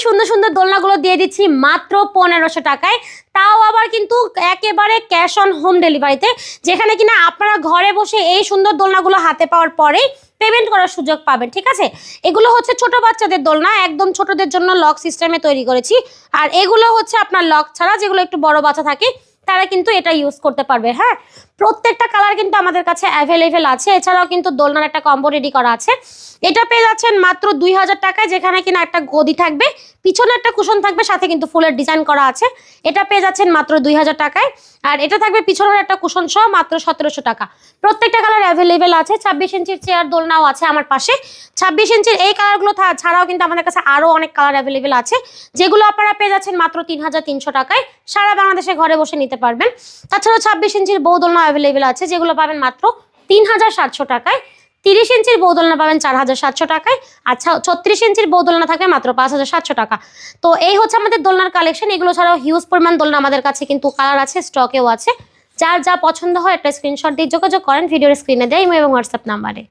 সুন্দর সুন্দর দোলনাগুলো দিয়ে দিচ্ছি মাত্র 1500 টাকায়, তাও আবার কিন্তু একেবারে ক্যাশ অন হোম ডেলিভারিতে, যেখানে কিনা আপনারা ঘরে বসে এই সুন্দর দোলনাগুলো হাতে পাওয়ার পরেই পেমেন্ট করার সুযোগ পাবেন। ঠিক আছে, এগুলো হচ্ছে ছোট বাচ্চাদের দোলনা, একদম ছোটদের জন্য লক সিস্টেমে তৈরি করেছি। আর এগুলো হচ্ছে আপনার লক ছাড়া, যেগুলো একটু বড় বাচ্চা থাকে তারা কিন্তু এটা ইউজ করতে পারবে। হ্যাঁ, প্রত্যেকটা কালার কিন্তু আমাদের কাছে অ্যাভেলেবেল আছে। এছাড়াও কিন্তু দোলনার একটা কম্বো রেডি করা আছে, এটা পেয়ে যাচ্ছেন মাত্র 2000 টাকায়, যেখানে কিনা একটা গদি থাকবে, পিছনে একটা কুশন থাকবে, সাথে কিন্তু ফুলের ডিজাইন করা আছে। এটা পেয়ে যাচ্ছেন মাত্র 2000 টাকায়। আর এটা থাকবে পিছনের একটা কুশন সহ মাত্র 1700 টাকা। প্রত্যেকটা কালার অ্যাভেলেবেল আছে। 26 ইঞ্চির চেয়ার দোলনাও আছে আমার পাশে। 26 ইঞ্চির এই কালারগুলো ছাড়াও কিন্তু আমাদের কাছে আরো অনেক কালার অ্যাভেলেবেল আছে, যেগুলো আপনারা পেয়ে যাচ্ছেন মাত্র 3300 টাকায়। সারা বাংলাদেশে ঘরে বসে নিতে পারবেন। তাছাড়াও 26 ইঞ্চির বউ দোলনা অ্যাভেলেবেল আছে, যেগুলো পাবেন মাত্র 3700 টাকায়। 30 ইঞ্চির বউ দোলনা পাবেন 4700 টাকায়। আচ্ছা, 36 ইঞ্চির বউ দোলনা থাকবে মাত্র 5700 টাকা। তো এই হচ্ছে আমাদের দোলনার কালেকশন। এগুলো ছাড়াও হিউজ পরিমাণ দোলনা আমাদের কাছে কিন্তু কালার আছে, স্টকেও আছে। যার যা পছন্দ হয় একটা স্ক্রিনশট দিয়ে যোগাযোগ করেন ভিডিওর স্ক্রিনে দেয় এবং হোয়াটসঅ্যাপ নাম্বারে।